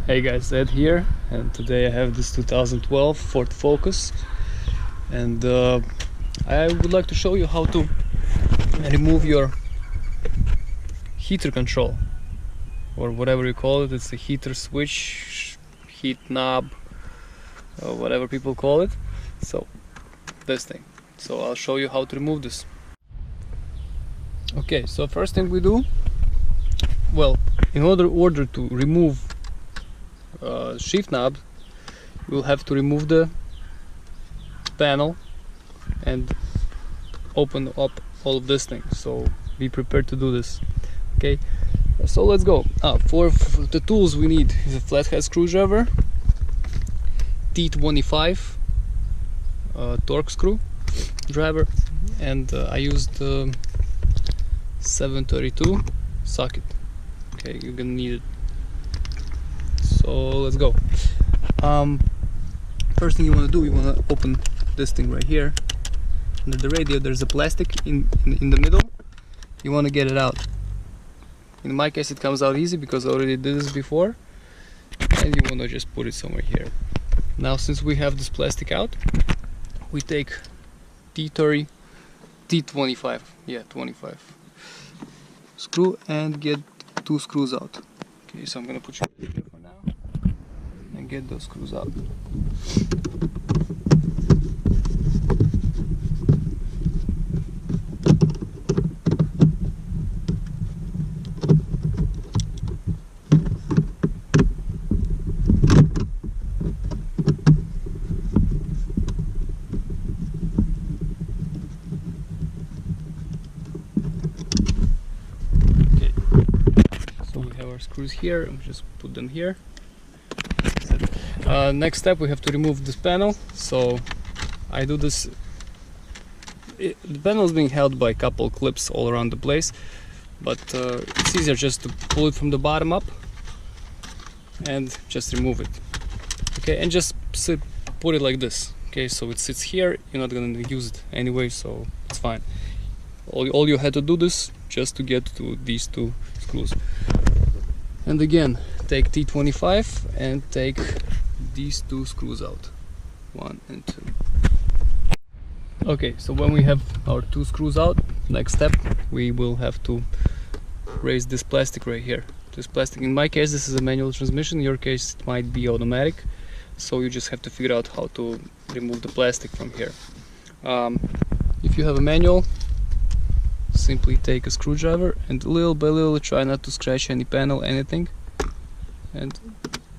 Hey guys, Ed here, and today I have this 2012 Ford Focus, and I would like to show you how to remove your heater control, or whatever you call it. It's a heater switch, heat knob, or whatever people call it. So this thing. So I'll show you how to remove this. Okay, so first thing we do, well, in order to remove shift knob, we'll have to remove the panel and open up all of this thing, so be prepared to do this. Okay, so let's go. For the tools we need is a flathead screwdriver, T25 torque screw driver, and I used 732 socket. Okay, you're gonna need it. So let's go. First thing you want to do, you want to open this thing right here. Under the radio there's a plastic in the middle. You want to get it out. In my case it comes out easy because I already did this before, and you want to just put it somewhere here. Now since we have this plastic out, we take T25 screw and get two screws out. Okay, so I'm gonna put you here for now and get those screws out. Screws here, and just put them here. Next step, we have to remove this panel. So I do this. The panel is being held by a couple clips all around the place, but it's easier just to pull it from the bottom up and just remove it. Okay, and just put it like this. Okay, so it sits here. You're not gonna use it anyway, so it's fine. All you had to do this just to get to these two screws. And again, take T25 and take these two screws out, 1 and 2. Okay, so when we have our two screws out, next step, we will have to raise this plastic right here. This plastic, in my case this is a manual transmission, in your case it might be automatic, so you just have to figure out how to remove the plastic from here. If you have a manual, simply take a screwdriver and little by little try not to scratch any panel, anything, and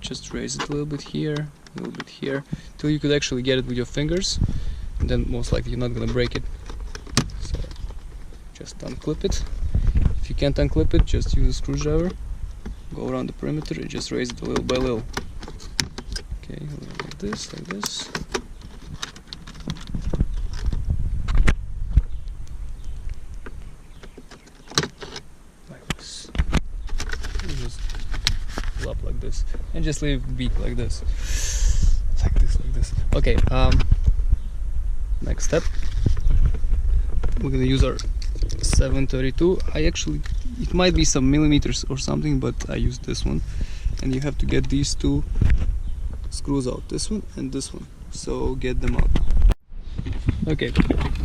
just raise it a little bit here, till you could actually get it with your fingers, and then most likely you're not gonna break it. So just unclip it. If you can't unclip it, just use a screwdriver, go around the perimeter and just raise it little by little. Okay, like this, like this. Up like this, and just leave it beat like this, like this. Okay, next step, we're gonna use our 732. It might be some millimeters or something, but I used this one, and you have to get these two screws out, this one and this one, so get them out. Okay,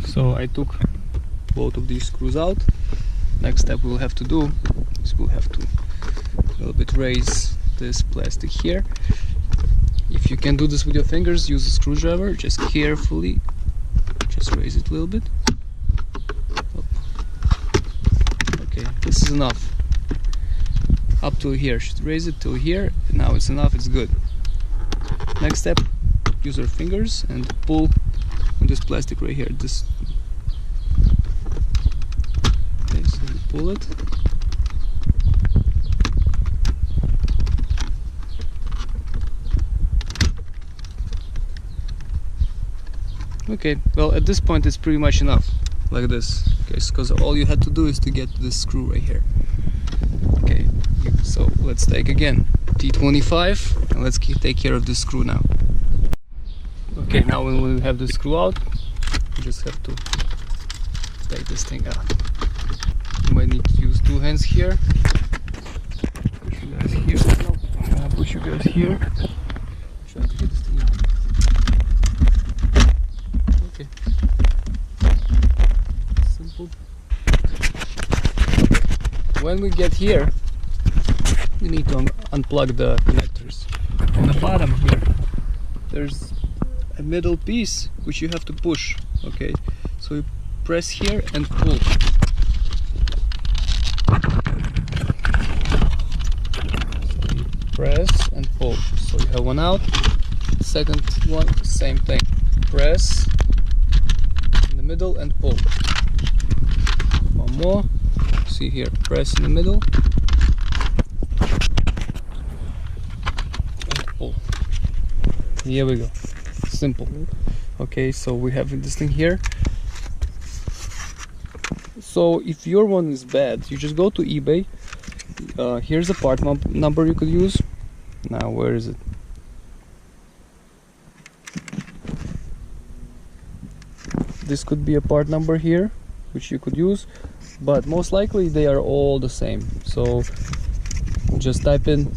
so I took both of these screws out. Next step we'll have to do is we'll have to a little bit raise this plastic here. If you can do this with your fingers, use a screwdriver, just carefully just raise it a little bit. Up. Okay, this is enough. Up till here, just raise it till here. Now it's enough, it's good. Next step, use your fingers and pull on this plastic right here. Okay, so you pull it. Okay, well at this point it's pretty much enough, like this, okay, because all you had to do is to get this screw right here. Okay, so let's take again T25 and let's take care of this screw now. Okay, now when we have the screw out, we just have to take this thing out. You might need to use two hands here. Push you guys here. I'm gonna push you guys here. Try to get this thing out. Okay. Simple. When we get here, we need to unplug the connectors. On the bottom here, there's a middle piece which you have to push. Okay, so you press here and pull. Press and pull. So you have one out. Second one, same thing. Press in the middle and pull. One more. See here, press in the middle and pull. Here we go. Simple. Okay, so we have this thing here. So if your one is bad, you just go to eBay. Here's the part number you could use. Now, where is it? This could be a part number here, which you could use, but most likely they are all the same. So just type in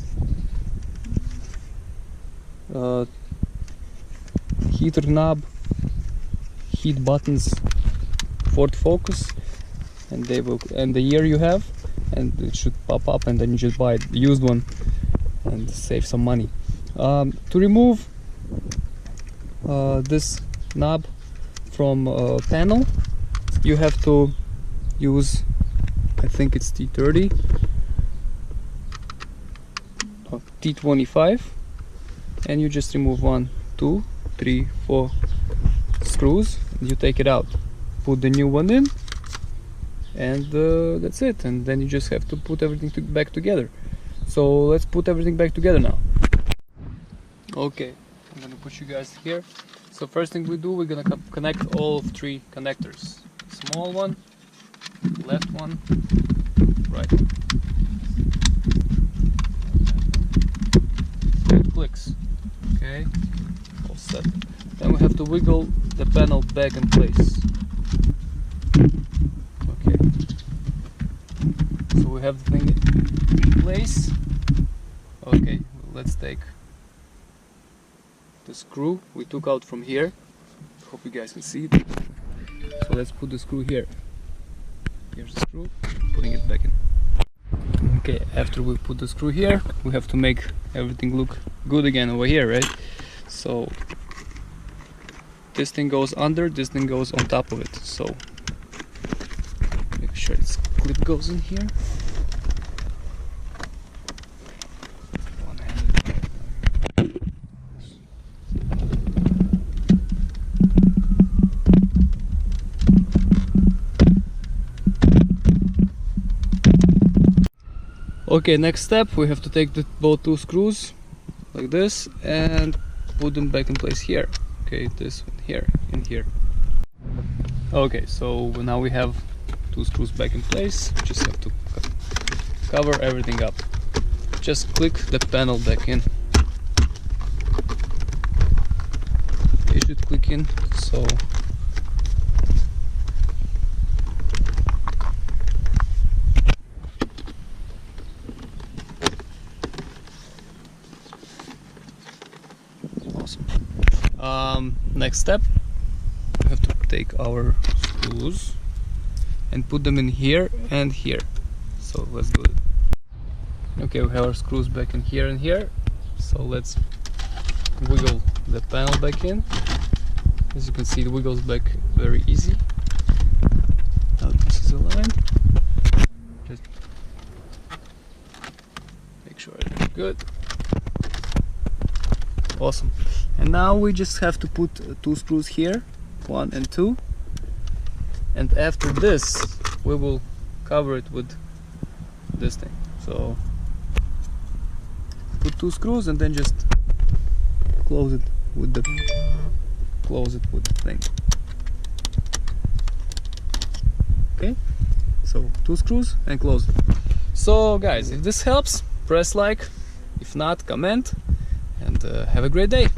heater knob, heat buttons, Ford Focus, and they will, and the year you have, and it should pop up, and then you just buy the used one and save some money. To remove this knob from panel, you have to use, I think it's T30 or T25, and you just remove 1, 2, 3, 4 screws, and you take it out, put the new one in, and that's it. And then you just have to put everything back together. So let's put everything back together now. Okay, I'm gonna put you guys here. So first thing we do, we're gonna connect all 3 connectors. Small one, left one, right one. So it clicks. Okay, all set. Then we have to wiggle the panel back in place. Okay, so we have the thing in place. Okay, let's take the screw we took out from here. Hope you guys can see it. So let's put the screw here. Here's the screw, putting it back in. Okay, after we put the screw here, we have to make everything look good again over here, right? So this thing goes under, this thing goes on top of it. So make sure its clip goes in here. Okay, next step, we have to take both 2 screws like this and put them back in place here. Okay, this one here, in here. Okay, so now we have 2 screws back in place. We just have to cover everything up. Just click the panel back in. It should click in, so next step, we have to take our screws and put them in here and here. So let's do it. Okay, we have our screws back in here and here. So let's wiggle the panel back in. As you can see, it wiggles back very easy. Now this is aligned. Just make sure it's good. Awesome. And now we just have to put 2 screws here, 1 and 2, and after this we will cover it with this thing. So put 2 screws and then just close it with the thing. Okay, so 2 screws and close it. So guys, if this helps, press like, if not, comment, and have a great day.